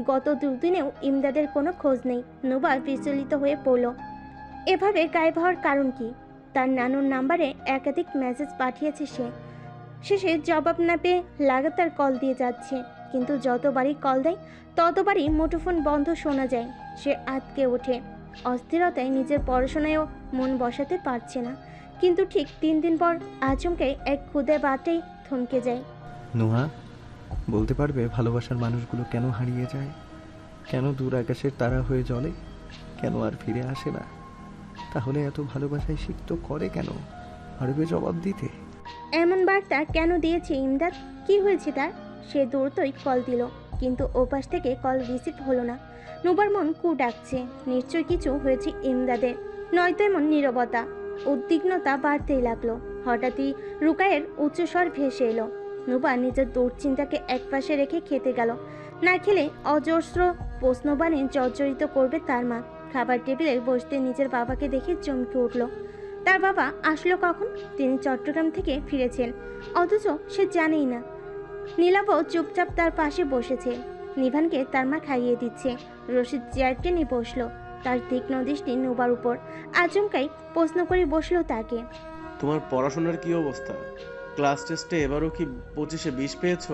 গত দুদিনেও ইমদাদের কোনো খোঁজ নেই। নুবা বিচলিত হয়ে পড়ল। এভাবে গায়েব হওয়ার কারণ কি? তার নানুর নাম্বারে একাধিক মেসেজ পাঠিয়েছে সে। শেষে জবাব না পেয়ে লাগাতার কল দিয়ে যাচ্ছে, কিন্তু যতবারই কল দেয় ততবারই মুঠোফোন বন্ধ শোনা যায়। সে আঁতকে ওঠে। অস্থিরতায় নিজের পড়াশোনায়ও মন বসাতে পারছে না। কিন্তু ঠিক 3 দিন পর আচমকে এক ক্ষুদে বাটেই থমকে যায়। নুহা, বলতে পারবে ভালোবাসার মানুষগুলো কেন হারিয়ে যায়? কেন দূর আকাশের তারা হয়ে জ্বলে? কেন আর ফিরে আসে না? তাহলে এত ভালোবাসায় সিক্ত করে কেন? পারবে জবাব দিতে? এমন বার্তা কেন দিয়েছে ইমদাদ? কি হয়েছে তার? সে দ্রুতই কল দিল, কিন্তু ওপাশ থেকে কল রিসিভ হলো না। নুবার মন কু ডাকছে, নিশ্চয় কিছু হয়েছে ইমদাদের, নয়তো এমন নীরবতা। উদ্বিগ্নতা বাড়তেই লাগলো। হঠাৎই রুকায়ের উচ্চস্বর ভেসে এলো। নুবা নিজের দুশ্চিন্তাকে একপাশে রেখে খেতে গেল। না খেলে অজস্র প্রশ্নবাণে জর্জরিত করবে তার মা। খাবার টেবিলে বসতে নিজের বাবাকে দেখে চমকে উঠল। তার বাবা আসলো কখন? তিনি চট্টগ্রাম থেকে ফিরেছেন, অথচ সে জানেই না। নীলাবও চুপচাপ তার পাশে বসেছে। নিভানকে তার মা খাইয়ে দিচ্ছে। রশিদ চেয়ার টেনে বসলো, তার তীক্ষ্ণ দৃষ্টি নুবার উপর। আচমকাই প্রশ্ন করে বসলো তাকে। তোমার পড়াশোনার কি অবস্থা? ক্লাস টেস্টে এবারও কি 25-এ 20 পেয়েছো?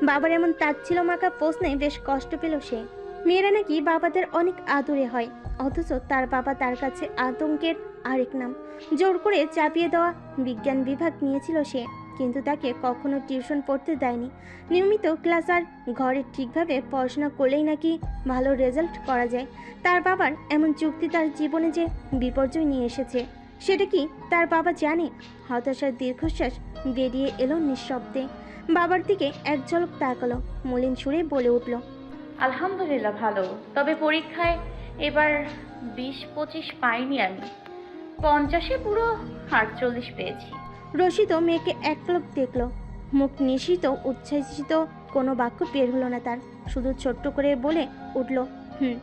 বাবার এমন তাচ্ছিল মাখা প্রশ্নে বেশ কষ্ট পেল সে। মেয়েরা নাকি বাবাদের অনেক আদুরে হয়, অথচ তার বাবা তার কাছে আতঙ্কের আরেক নাম। জোর করে চাপিয়ে দেওয়া বিজ্ঞান বিভাগ নিয়েছিল সে, কিন্তু তাকে কখনো টিউশন পড়তে দেয়নি। নিয়মিত ক্লাস আর ঘরে ঠিকভাবে পড়াশোনা করলেই নাকি ভালো রেজাল্ট করা যায়। তার বাবার এমন যুক্তি তার জীবনে যে বিপর্যয় নিয়ে এসেছে, সেটা কি তার বাবা জানে? হতাশার দীর্ঘশ্বাস বেরিয়ে এলো নিঃশব্দে। বাবার দিকে এক ঝলক তাকালো, মলিন সুরে বলে উঠল, আলহামদুলিল্লাহ ভালো, তবে পরীক্ষায় এবার 20-25 পাইনি আমি, 50-এ পুরো 48 পেয়েছি। রশিদও মেয়েকে এক পলক দেখল। মুখ নিঃসৃত উচ্ছ্বাসিত কোনো বাক্য বের হলো না তার, শুধু ছোট্ট করে বলে উঠল, হুম।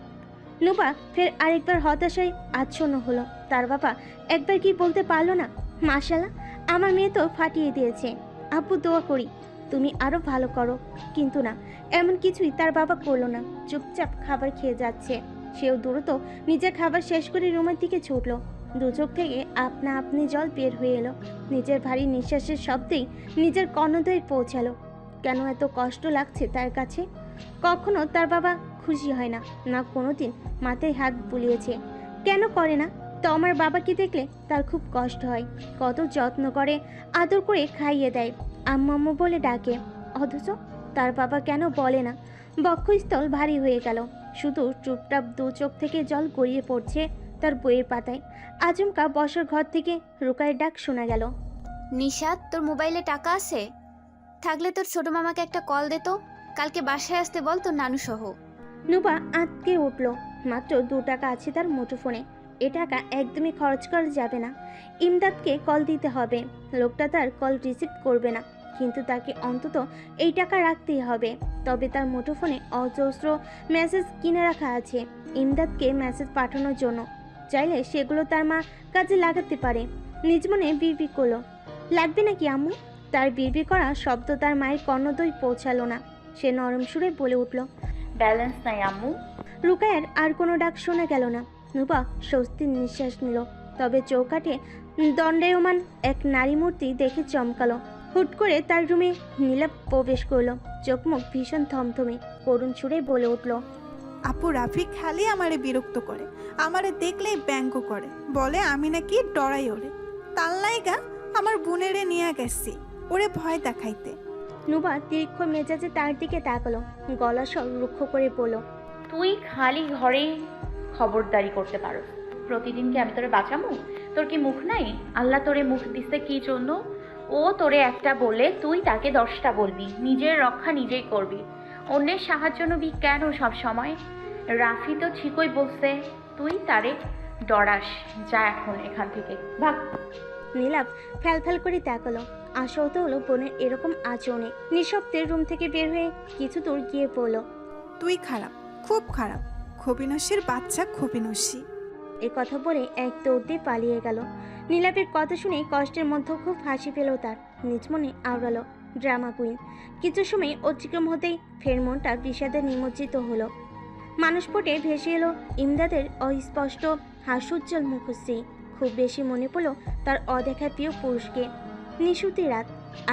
নুবা ফের আরেকবার হতাশায় আচ্ছন্ন হলো। তার বাবা একবার কি বলতে পারলো না, মাশাআল্লাহ, আমার মেয়ে তো ফাটিয়ে দিয়েছে, আব্বু দোয়া করি তুমি আরো ভালো করো। কিন্তু না, এমন কিছুই তার বাবা করলো না। চুপচাপ খাবার খেয়ে যাচ্ছে। সেও দ্রুত নিজের খাবার শেষ করে রুমের দিকে ছুটল। দু চোখ থেকে আপনা আপনি জল বের হয়ে এলো। নিজের ভারী নিঃশ্বাসের শব্দেই নিজের কর্ণদ্বয়ে পৌঁছালো। কেন এত কষ্ট লাগছে তার কাছে? কখনো তার বাবা খুশি হয় না, না কোনোদিন মাথায় হাত বুলিয়েছে। কেন করে না? তো আমার বাবাকে দেখলে তার খুব কষ্ট হয়। কত যত্ন করে, আদর করে খাইয়ে দেয়, আম্মু আম্মু বলে ডাকে, অথচ তার বাবা কেন বলে না? বক্ষস্থল ভারী হয়ে গেল। শুধু চুপটাপ দু চোখ থেকে জল গড়িয়ে পড়ছে তার বইয়ের পাতায়। আচমকা বসার ঘর থেকে রুকায়ের ডাক শোনা গেল। নিশাত, তোর মোবাইলে টাকা আছে? থাকলে তোর ছোট মামাকে একটা কল দে তো, কালকে বাসায় আসতে বল তোর নানু সহ। নুবা আঁতকে উঠল। মাত্র 2 টাকা আছে তার মুঠোফোনে। এ টাকা একদমই খরচ করা যাবে না। ইমদাদকে কল দিতে হবে। লোকটা তার কল রিসিভ করবে না, কিন্তু তাকে অন্তত এই টাকা রাখতেই হবে। তবে তার মুঠোফোনে অজস্র মেসেজ কিনে রাখা আছে ইমদাদকে মেসেজ পাঠানোর জন্য। চাইলে সেগুলো তার মা কাজে লাগাতে পারে। নিজ মনে বিড়বিড় করলো, লাগবে নাকি আম্মু? তার বিড়বিড় করা শব্দ তার মায়ের কর্ণদ্বয় পৌঁছালো না। সে নরম সুরে বলে উঠল, ব্যালেন্স নাই আম্মু। রুকায়ের আর কোনো ডাক শোনা গেল না। নুবা স্বস্তির নিঃশ্বাস নিল। তবে চৌকাঠে দণ্ডায়মান এক নারী মূর্তি দেখে চমকালো। হুট করে তার রুমে নীলাপ প্রবেশ করলো। চোখ মুখ ভীষণ থমথমে, করুণ সুরে বলে উঠল, আপু রাফি খালি আমারে বিরক্ত করে, আমারে দেখলেই ব্যঙ্গ করে, বলে আমি নাকি ডরাই ওরে। তার লাইগা আমার বোনেরে নিয়ে গেছি ওরে ভয় দেখাইতে। নুবা তীক্ষ্ণ মেজাজে তার দিকে তাকালো, গলা স্বর রুক্ষ করে বলল, তুই খালি ঘরে খবরদারি করতে পারো, প্রতিদিন কি আমি তোরে বাঁচামু? তোর কি মুখ নাই? আল্লাহ তোরে মুখ দিছে কি জন্য? ও তোরে একটা বলে তুই তাকে 10টা বলবি, নিজের রক্ষা নিজেই করবি, অন্যের সাহায্য নবি কেন সব সময়? রাফি তো ঠিকই বলছে, তুই তারে ডরাস। যা এখন এখান থেকে ভাগ। নীলাপ ফ্যাল ফ্যাল করে তাকালো। আশাহত হলো বোনের এরকম আচরণে। নিঃশব্দে রুম থেকে বের হয়ে কিছু দূর গিয়ে পড়ল, তুই খারাপ, খুব খারাপ, খবিনসির বাচ্চা খবিনসি। এ কথা বলে এক দৌড় দিয়ে পালিয়ে গেল। নীলাপের কথা শুনে কষ্টের মধ্যে খুব হাসি পেল তার। নিজ মনে আওড়ালো, ড্রামা কুইন। কিছু সময় অতিক্রম হতেই ফের মনটা বিষাদে নিমজ্জিত হলো। মানুষপটে ভেসে এলো ইমদাদের অস্পষ্ট হাস্যোজ্জ্বল মুখশ্রী। খুব বেশি মনে পড়ল তার অদেখা প্রিয় পুরুষকে। নিশুতি রাত,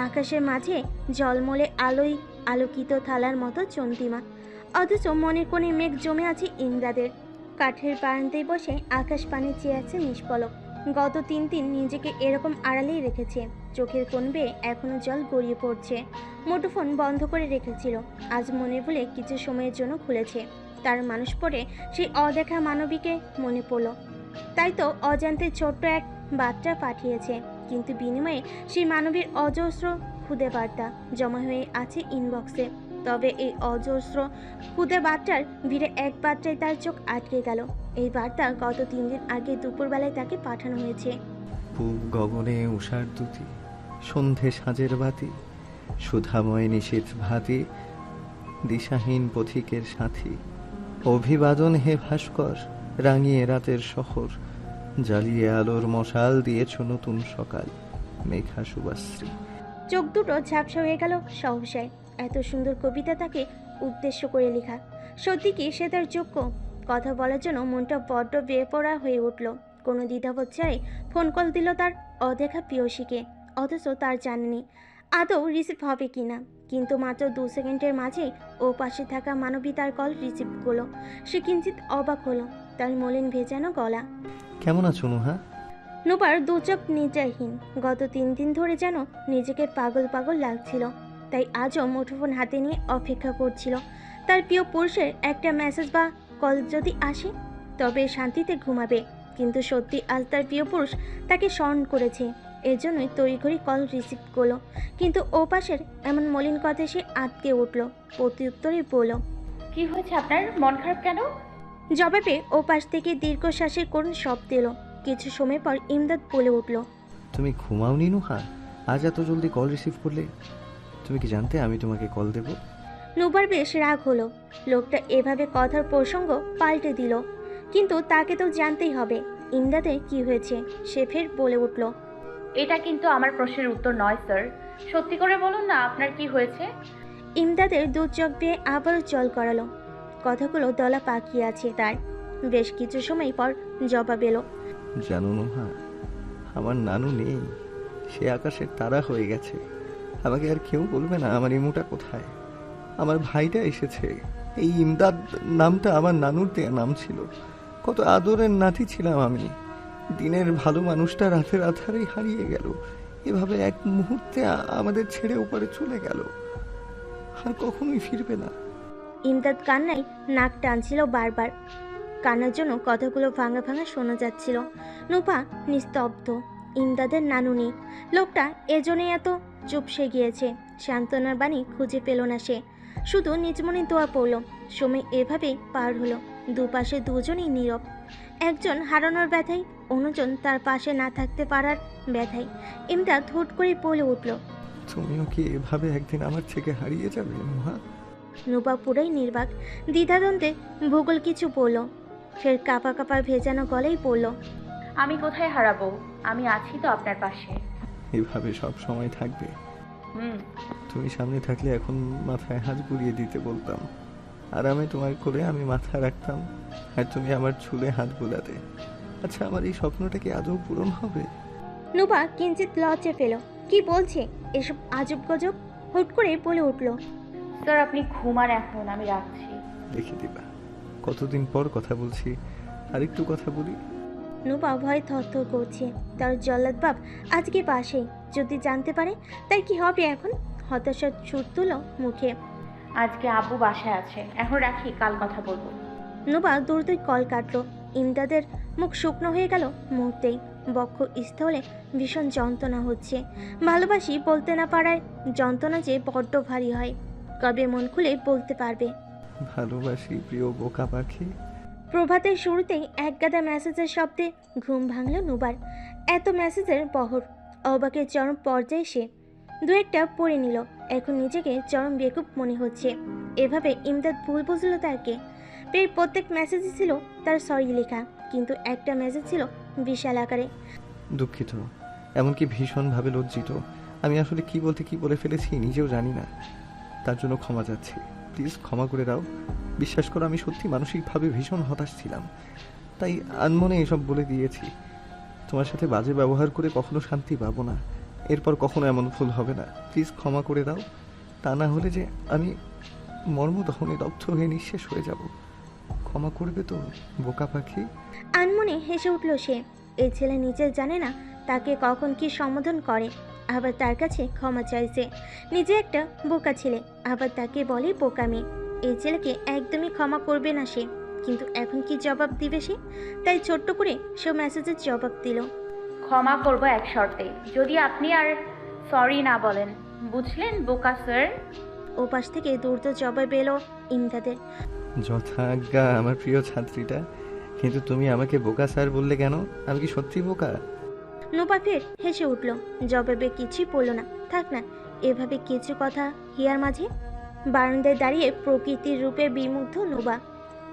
আকাশের মাঝে জলমলে আলোয় আলোকিত থালার মতো চন্দ্রিমা, অথচ মনের কোণে মেঘ জমে আছে ইমদাদের। কাঠের বারান্দায় বসে আকাশ পানে চেয়ে আছে নিষ্পলক। গত 3 দিন নিজেকে এরকম আড়ালেই রেখেছে। চোখের কোণ বেয়ে এখনো জল গড়িয়ে পড়ছে। মুঠোফোন বন্ধ করে রেখেছিল, আজ মনে বলে কিছু সময়ের জন্য খুলেছে। তার মানুষ পড়ে সেই অদেখা মানবীকে মনে পড়ল। তাই তো অজান্তে ছোট্ট এক বার্তা পাঠিয়েছে, কিন্তু বিনিময়ে সেই মানবীর অজস্র খুদে বার্তা জমা হয়ে আছে ইনবক্সে। তবে এই অজস্র খুদে বার্তার ভিড়ে এক বার্তায় তার চোখ আটকে গেল। এই বার্তা গত 3 দিন আগে দুপুরবেলায় তাকে পাঠানো হয়েছে। পূব গগনে উষার দুতি, সন্ধে সাজের বাতি, সুধাময় নিশীথ ভাতি, দিশাহীন পথিকের সাথী। অভিবাদন হে ভাস্কর, রাঙিয়ে রাতের শহর, জ্বালিয়ে আলোর মশাল দিয়েছ নতুন সকাল, মেঘা শুভাশ্রী। চোখ দুটো ঝাপসা হয়ে গেল সহসায়। এত সুন্দর কবিতা তাকে উদ্দেশ্য করে লেখা। সত্যি কি সে তার যোগ্য? কথা বলার জন্য মনটা বড্ড বেপরোয়া হয়ে উঠল। কোনো দ্বিধাবোধ ছাড়াই ফোন কল দিল তার অদেখা প্রিয়সীকে, অথচ তার জানেনি আদৌ রিসিভ হবে কিনা। কিন্তু মাত্র 2 সেকেন্ডের মাঝেই ও পাশে থাকা মানবী তার কল রিসিভ করলো। সে কিঞ্চিত অবাক হলো। তার মলিন ভেজানো গলা। কেমন আছো নুহা? নুপার দু চোখ নিদ্রাহীন। গত 3 দিন ধরে যেন নিজেকে পাগল পাগল লাগছিল। তাই আজও মুঠোফোন হাতে নিয়ে অপেক্ষা করছিল তার প্রিয় পুরুষের একটা মেসেজ বা কল যদি আসে তবে শান্তিতে ঘুমাবে। কিন্তু সত্যি আজ তার প্রিয় পুরুষ তাকে স্মরণ করেছে, এজন্যই তড়িঘড়ি কল রিসিভ করলো। কিন্তু ও পাশের এমন মলিন কথায় সে আটকে উঠল। প্রত্যুত্তরে বলল, কি হয়েছে আপনার? মন খারাপ কেন? জবাবে ও পাশ থেকে দীর্ঘশ্বাসের কোন শব্দ এলো। কিছু সময় পর ইমদাদ বলে উঠল, তুমি ঘুমাওনি নুহা? আজ এত জলদি কল রিসিভ করলে? তুমি কি জানতে আমি তোমাকে কল দেব? নুবার বেশ রাগ হলো। লোকটা এভাবে কথার প্রসঙ্গ পাল্টে দিল। কিন্তু তাকে তো জানতেই হবে ইমদাদের কি হয়েছে। সে ফের বলে উঠল, এটা কিন্তু আমার প্রশ্নের উত্তর নয় স্যার। সত্যি করে বলুন না আপনার কি হয়েছে? ইমদাদের দু চোখ বেয়ে আবারও জল করালো। কথাগুলো দলা পাকিয়ে আছে তার। বেশ কিছু সময় পর জবাব এলো, জানো নুহা, আমার নানু নেই। সে আকাশের তারা হয়ে গেছে। আমাকে আর কেউ বলবে না আমার ইমুটা কোথায়। আমার ভাইটা এসেছে। এই ইমদাদ নামটা আমার নানুর দেয়া নাম ছিল। কত আদরের নাতি ছিলাম আমি। দিনের ভালো মানুষটা রাতের আধারেই হারিয়ে গেল। এভাবে এক মুহূর্তে আমাদের ছেড়ে ওপারে চলে গেল। আর কখনোই ফিরবে না। ইমদাদ কান্নায় নাক টানছিল বারবার। কান্নার জন্য কথাগুলো ভাঙা ভাঙা শোনা যাচ্ছিল। নুপা নিস্তব্ধ। ইমদাদের নানু নেই। লোকটা এজন্যই এত চুপসে গিয়েছে। সান্ত্বনার বাণী খুঁজে পেল না সে। শুধু নিজ মনে দোয়া পড়ল। সময় এভাবেই পার হলো। দুপাশে দুজনেই নীরব। একজন হারানোর ব্যথায়, অন্যজন তার পাশে না থাকতে পারার ব্যথায়। ইমদাদ হুট করে বলে উঠল, তুমিও কি এভাবে একদিন আমার থেকে হারিয়ে যাবে নুহা? নুপা পুরাই নির্বাক। দ্বিধাদ্বন্দ্বে ভূগোল কিছু বলল। ফের কাপা কাপা ভেজানো গলায় বলল, আমি কোথায় হারাবো? আমি আছি তো আপনার পাশে। এভাবে সব সময় থাকবে? তুমি সামনে থাকলে এখন মাথায় হাত বুলিয়ে দিতে বলতাম। আরামে তোমার কোলে আমি মাথা রাখতাম, আর তুমি আমার চুলে হাত বুলাতে। আচ্ছা, আমার এই স্বপ্নটা কি আদৌ পূরণ হবে? নুপা কিঞ্চিত লজ্জা পেল। কি বলছে এসব আজব গজব? হুট করে বলে উঠল, স্যার আপনি ঘুমান এখন, আমি রাখছি। দেখে দিবা কতদিন পর কথা বলছি, আরেকটু কথা বলি। নুপা ভয়ে থরথর করছে। তার জল্লাদ বাপ আজকে পাশেই। যদি জানতে পারে তাই কি হবে এখন? হতাশার ছুট তুল মুখে। আজকে আব্বু বাসায় আছে, এখন রাখি, কাল কথা বলবো। নুপা দ্রুতই কল কাটলো। ইমদাদের মুখ শুকনো হয়ে গেল মুহূর্তেই। বক্ষ স্থলে ভীষণ যন্ত্রণা হচ্ছে। ভালোবাসি বলতে না পারায় যন্ত্রণা যে বড্ড ভারী হয়। কবে মন খুলে বলতে পারবে? ভালোবাসি প্রিয় বোকা পাখি। প্রভাতের শুরুতেই একগাদা মেসেজের শব্দে ঘুম ভাঙল নুবার। এত মেসেজের বহর। অবাকের চরম পর্যায়ে সে দু একটা পড়ে নিল। এখন নিজেকে চরম বেকুব মনে হচ্ছে। এভাবে ইমদাদ ভুল বুঝলো তাকে। প্রায় প্রত্যেক মেসেজই ছিল তার সরি লেখা, কিন্তু একটা মেসেজ ছিল বিশাল আকারে। দুঃখিত, এমনকি ভীষণভাবে লজ্জিত। আমি আসলে কি বলতে কি বলে ফেলেছি নিজেও জানি না, তার জন্য ক্ষমা চাচ্ছি। প্লিজ ক্ষমা করে দাও। বিশ্বাস করো, আমি সত্যি মানসিকভাবে ভীষণ হতাশ ছিলাম, তাই আনমনে এসব বলে দিয়েছি। তোমার সাথে বাজে ব্যবহার করে কখনো শান্তি পাবো না, এরপর কখনো এমন ভুল হবে না। প্লিজ ক্ষমা করে দাও, তা না হলে যে আমি মর্মদহনে দগ্ধ হয়ে নিঃশেষ হয়ে যাব। ক্ষমা করবে তো বোকা পাখি? আনমনে হেসে উঠল সে। এই ছেলে নিজে জানে না তাকে কখন কি সম্বোধন করে, আবার তার কাছে ক্ষমা চাইছে। নিজে একটা বোকা ছেলে, আবার তাকে বলে বোকা মেয়ে। এই ছেলেকে একদমই ক্ষমা করবে না সে, কিন্তু এখন কি জবাব দিবে সে? তাই ছোট্ট করে সে মেসেজের জবাব দিল। ক্ষমা করব এক শর্তে, যদি আপনি আর সরি না বলেন। বুঝলেন বোকা স্যার? ওপাশ থেকে দ্রুত জবাব এলো ইমদাদের। যথাজ্ঞা আমার প্রিয় ছাত্রীটা, কিন্তু তুমি আমাকে বোকা স্যার বললে কেন? আমি কি সত্যি বোকা? নুপা ফের হেসে উঠল, জবাবে কিছুই বলল না। থাক না এভাবে কিছু কথা হিয়ার মাঝে। বারান্দায় দাঁড়িয়ে প্রকৃতির রূপে বিমুগ্ধ নুবা।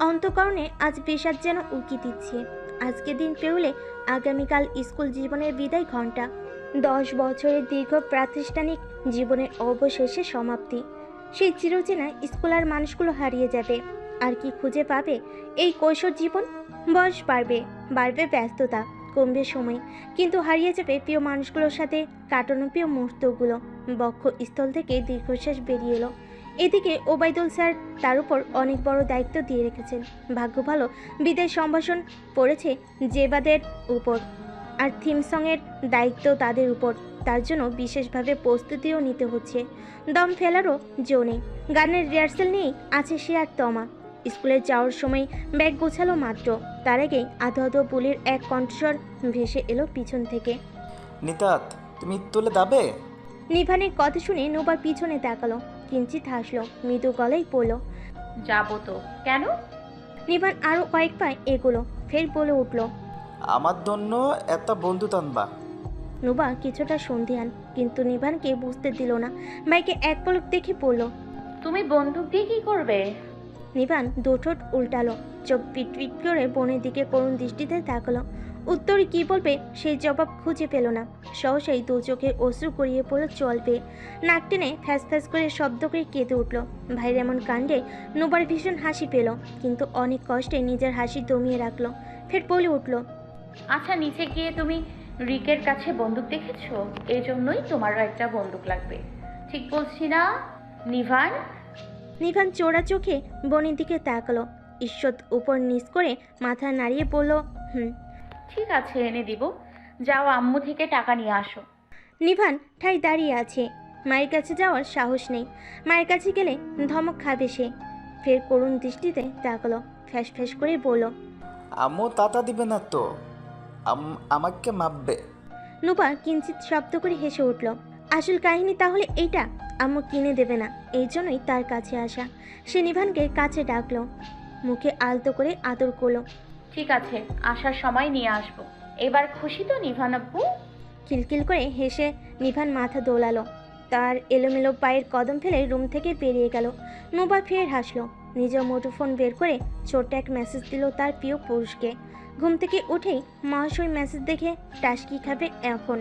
অন্তঃকরণে আজ বিষাদ যেন উকি দিচ্ছে। আজকে দিন পেরোলে আগামীকাল স্কুল জীবনের বিদায় ঘণ্টা। 10 বছরের দীর্ঘ প্রাতিষ্ঠানিক জীবনের অবশেষে সমাপ্তি। সেই চিরচেনা স্কুলার মানুষগুলো হারিয়ে যাবে। আর কি খুঁজে পাবে এই কৈশোর জীবন? বয়স বাড়বে, বাড়বে ব্যস্ততা, কমবে সময়, কিন্তু হারিয়ে যাবে প্রিয় মানুষগুলোর সাথে কাটানো প্রিয় মুহূর্তগুলো। বক্ষস্থল থেকে দীর্ঘশ্বাস বেরিয়ে এলো। এদিকে ওবায়দুল স্যার তার উপর অনেক বড় দায়িত্ব দিয়ে রেখেছেন। ভাগ্য ভালো বিদায় সম্ভাষণ পড়েছে জেবাদের উপর, আর থিম সঙের দায়িত্ব তাদের উপর। তার জন্য বিশেষভাবে প্রস্তুতিও নিতে হচ্ছে। দম ফেলারও জো নেই। গানের রিহার্সেল নিয়েই আছে সে আর তমা। স্কুলে যাওয়ার সময় ব্যাগ গোছালো মাত্র, তার আগেই আধো আধো পুলির এক কণ্ঠস্বর ভেসে এলো পিছন থেকে। নিতাত, তুমি তুলে দাবে? নিভানের কথা শুনে নোবা পিছনে তাকালো, কিঞ্চিত হাসলো, মৃদু গলায় পড়ল। যাবো তো। কেন? নিভান আরো কয়েক পা এগোলো, ফের বলে উঠল। আমার জন্য একটা বন্ধু টানবা। নোবা কিছুটা সন্ধিহান, কিন্তু নিভানকে বুঝতে দিল না। ভাইকে এক পলক দেখে পড়ল। তুমি বন্দুক দিয়ে কি করবে? নিভান দুঠোঁট উল্টালো, চোখ পিটপিট করে বোনের দিকে করুণ দৃষ্টিতে তাকালো। উত্তরে কি বলবে সেই জবাব খুঁজে পেল না। সহসাই দু চোখে অশ্রু গড়িয়ে পড়ল জল পেয়ে। নাক টেনে ফ্যাস ফ্যাস করে শব্দ করে কেঁদে উঠল। ভাইয়ের এমন কাণ্ডে নোবার ভীষণ হাসি পেল, কিন্তু অনেক কষ্টে নিজের হাসি দমিয়ে রাখলো। ফের বলে উঠল। আচ্ছা, নিচে গিয়ে তুমি রিকের কাছে বন্দুক দেখেছো? এই জন্যই তোমারও একটা বন্দুক লাগবে। ঠিক বলছি না নিভান? নিভান চোরা চোখে বোনের দিকে তাকালো, ঈশ্বর উপর নিচ করে মাথা নাড়িয়ে বলল, ঠিক আছে, এনে দিব। যাও আম্মু থেকে টাকা নিয়ে আসো। নিভান ঠাই দাঁড়িয়ে আছে, মায়ের কাছে যাওয়ার সাহস নেই। মায়ের কাছে গেলে ধমক খাবে সে। ফের করুণ দৃষ্টিতে তাকালো, ফ্যাস ফ্যাস করে বলল। আম্মু তাতা দিবে না তো, আমাকে মাপবে। নুপা কিঞ্চিত শব্দ করে হেসে উঠল। আসল কাহিনী তাহলে এইটা, আম্মু কিনে দেবে না, এই জন্যই তার কাছে আসা। সে নিভানকে কাছে ডাকলো, মুখে আলতো করে আদর করলো। ঠিক আছে, আসার সময় নিয়ে আসবো। এবার খুশি তো নিভান আব্বু? কিলকিল করে হেসে নিভান মাথা দোলালো। তার এলোমেলো পায়ের কদম ফেলে রুম থেকে বেরিয়ে গেল। নোবা ফের হাসলো, নিজের মুঠোফোন বের করে ছোট্ট এক মেসেজ দিল তার প্রিয় পুরুষকে। ঘুম থেকে উঠেই মহাশয় মেসেজ দেখে টাসকি খাবে এখন।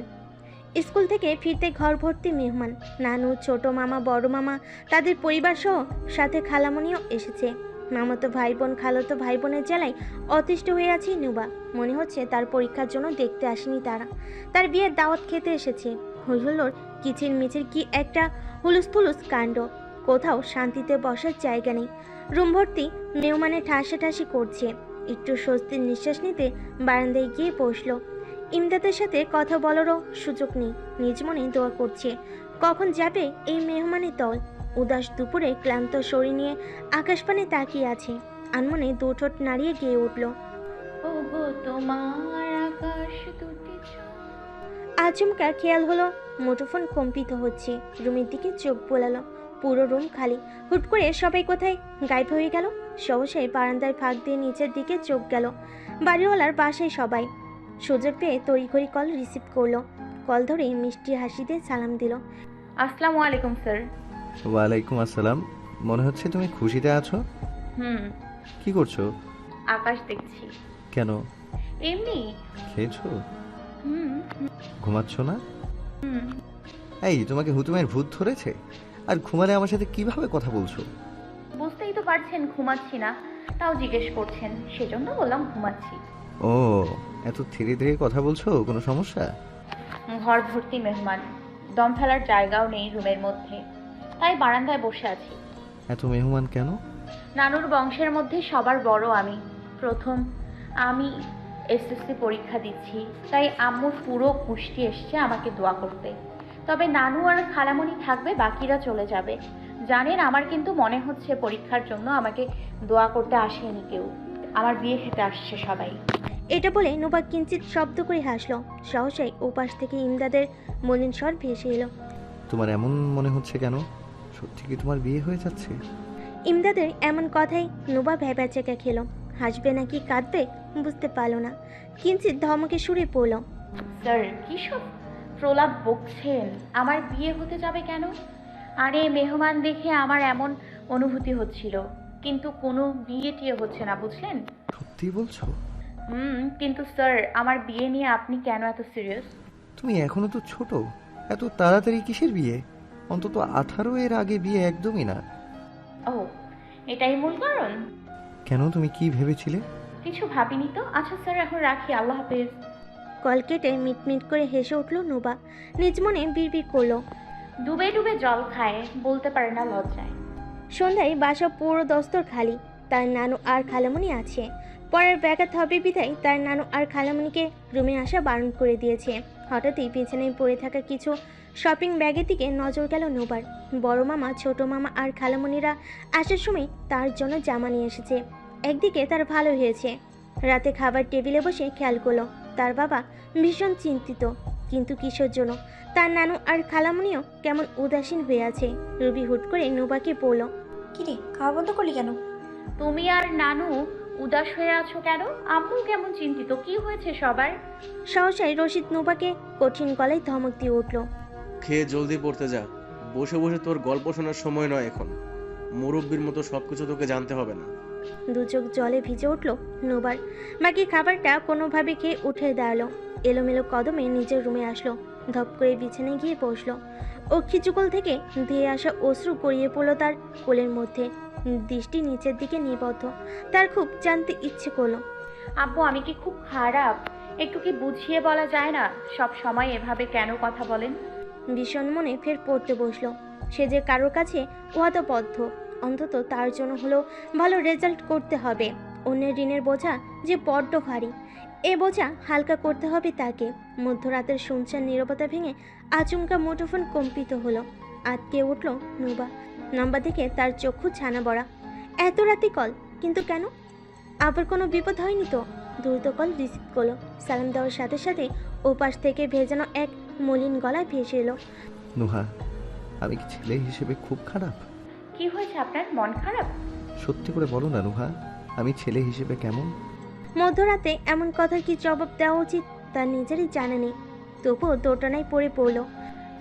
স্কুল থেকে ফিরতে ঘর ভর্তি মেহমান, নানু, ছোট মামা, বড় মামা, তাদের পরিবার সহ সাথে খালামণিও এসেছে। মামাতো ভাই বোন, খালাতো ভাই বোনের জ্বালায় অতিষ্ঠ হয়ে আছে নুবা। মনে হচ্ছে তার পরীক্ষার জন্য দেখতে আসেনি তারা, তার বিয়ের দাওয়াত খেতে এসেছে। হইহুল্লোড়, কিচির মিচির, কি একটা হুলুস থুলুস কাণ্ড। কোথাও শান্তিতে বসার জায়গা নেই। রুম ভর্তি মেহমানে ঠাসাঠাসি করছে। একটু স্বস্তির নিঃশ্বাস নিতে বারান্দায় গিয়ে বসলো। ইমদাদের সাথে কথা বলারও সুযোগ নেই। নিজ মনে দোয়া করছে কখন যাবে এই মেহমানের দল। উদাস দুপুরে ক্লান্ত শরীর নিয়ে আকাশপানে তাকিয়ে আছে। আনমনে দুঠোঁট নাড়িয়ে গিয়ে উঠল। ওগো তোমার আকাশ দুটি চোখ। আচমকা খেয়াল হলো মুঠোফোন কম্পিত হচ্ছে। রুমের দিকে চোখ বোলালো, পুরো রুম খালি। হুট করে সবাই কোথায় গায়েব হয়ে গেল। সহসাই বারান্দার ফাঁক দিয়ে নিচের দিকে চোখ গেল। বাড়িওয়ালার বাসায় সবাই। সুযোগ পেয়ে তড়িঘড়ি কল রিসিভ করলো। কল ধরে মিষ্টি হাসিতে সালাম দিল। আসসালামু আলাইকুম স্যার। ওয়ালাইকুম আসসালাম। মনে হচ্ছে তুমি খুশিতে আছো। কি করছো? আকাশ দেখছি। কেন? এমনি। খেয়েছো? হুম। ঘুমাচ্ছ না? এই তোমাকে হুতুমের ভূত ধরেছে? আর ঘুমালে আমার সাথে কিভাবে কথা বলছো? বুঝতেই তো পারছেন ঘুমাচ্ছি না, তাও জিজ্ঞেস করছেন, সেজন্য বললাম ঘুমাচ্ছি। ও, এত ধীরে ধীরে কথা বলছো, কোনো সমস্যা? ঘর ভর্তি মেহমান, দম ফেলার জায়গাও নেই রুমের মধ্যে, তাই বারান্দায় বসে আছি। এত মেহমান কেন? নানুর বংশের মধ্যে সবার বড় আমি। প্রথম আমি এসএসসি পরীক্ষা দিচ্ছি, তাই আম্মুর পুরো গোষ্ঠী এসছে আমাকে দোয়া করতে। তবে নানু আর খালামণি থাকবে, বাকিরা চলে যাবে। জানেন, আমার কিন্তু মনে হচ্ছে পরীক্ষার জন্য আমাকে দোয়া করতে আসেনি কেউ, আমার বিয়ে খেতে আসছে সবাই। এটা বলে নুবা কিঞ্চিত শব্দ করে হাসলো। সহসাই ওপাশ থেকে ইমদাদের মলিন স্বর ভেসে এলো। তোমার এমন মনে হচ্ছে কেন? সত্যি কি তোমার বিয়ে হয়ে যাচ্ছে? ইমদাদের এমন কথাই নুবা ভ্যাবাচেকা খেলো। হাসবে নাকি কাঁদবে বুঝতে পারলো না। কিঞ্চিত ধমকে সুরে পড়ল। স্যার, কী সব প্রলাপ বকছেন? আমার বিয়ে হতে যাবে কেন? আরে মেহমান দেখে আমার এমন অনুভূতি হচ্ছিল, কিন্তু কোনো বিয়ে টিয়ে হচ্ছে না, বুঝলেন? সত্যি বলছো? কিন্তু স্যার, আমার বিয়ে নিয়ে আপনি কেন এত সিরিয়াস? তুমি এখনো তো ছোট, এত তাড়াতাড়ি কিসের বিয়ে? অন্তত 18 এর আগে বিয়ে একদমই না। ও, এটাই মূল কারণ? কেন, তুমি কি ভেবেছিলে? কিছু ভাবিনি তো। আচ্ছা স্যার, এখন রাখি, আল্লাহ হাফেজ। কল কেটে মিটমিট করে হেসে উঠল নুবা। নিজ মনে বিড়বিড় করলো। ডুবে ডুবে জল খায়, বলতে পারে না লজ্জায়। সন্ধ্যায় বাসা পুরো দস্তর খালি। তার নানু আর খালামণি আছে। পরের ব্যাঘাত হবে বিধায় তার নানু আর খালামণিকে রুমে আসা বারণ করে দিয়েছে। হঠাৎই বিছানায় পড়ে থাকা কিছু শপিং ব্যাগের দিকে নজর গেল নুবার। বড় মামা, ছোট মামা আর খালামণিরা আসার সময় তার জন্য জামা নিয়ে এসেছে। একদিকে তার ভালো হয়েছে। রাতে খাবার টেবিলে বসে খেয়াল করলো তার বাবা ভীষণ চিন্তিত। কিন্তু কিসের জন্য? তার নানু আর খালামণিও কেমন উদাসীন হয়ে আছে। রুবি হুট করে নুবাকে বলল, কিরে, খাওয়া বন্ধ করলি কেন? তুমি আর নানু উদাস হয়ে আছো কেন? আম্মু কেমন চিন্তিত, কি হয়েছে সবার? সহসাই রশিদ নুবাকে কঠিন গলায় ধমক দিয়ে উঠল। খেয়ে জলদি পড়তে যা, বসে বসে তোর গল্প শোনার সময় নয় এখন। মুরব্বির মতো সবকিছু তোকে জানতে হবে না। দু চোখ জলে ভিজে উঠল নুবার। বাকি খাবারটা কোনোভাবে খেয়ে উঠে দাঁড়ালো। এলোমেলো কদমে নিজের রুমে আসলো। ধপ করে বিছানায় গিয়ে বসলো। অক্ষিযুগল থেকে ধেয়ে আসা অশ্রু গড়িয়ে পড়লো তার কোলের মধ্যে। দৃষ্টি নিচের দিকে নিবদ্ধ। তার খুব জানতে ইচ্ছে করলো। আব্বু, আমি কি খুব খারাপ? একটু কি বুঝিয়ে বলা যায় না? সব সময় এভাবে কেন কথা বলেন? ভীষণ মনে ফের পড়তে বসলো। সে যে কারোর কাছে ওয়াদাবদ্ধ, অন্তত তার জন্য হলেও ভালো রেজাল্ট করতে হবে। অন্যের ঋণের বোঝা যে বড্ড ভারী, এ বোঝা হালকা করতে হবে তাকে। মধ্যরাতের শুনশান নীরবতা ভেঙে আচমকা মুঠোফোন কম্পিত হলো। আটকে উঠল নুবা। নাম্বার দেখে তার চক্ষু ছানা বড়া। এত রাতে কল, কিন্তু কেন? আবার কোনো বিপদ হয়নি তো? দ্রুত কল রিসিভ করলো। সালাম দেওয়ার সাথে সাথে ওপাশ থেকে ভেজানো এক মলিন গলায় ভেসে এলো, নুহা, আমি কি ছেলে হিসেবে খুব খারাপ? কি হয়েছে আপনার? মন খারাপ? সত্যি করে বলো না নুহা, আমি ছেলে হিসেবে কেমন? মধ্যরাতে এমন কথার কি জবাব দেওয়া উচিত তার নিজেরই জানা নেই। তবুও দোটানায় পড়ে পড়ল।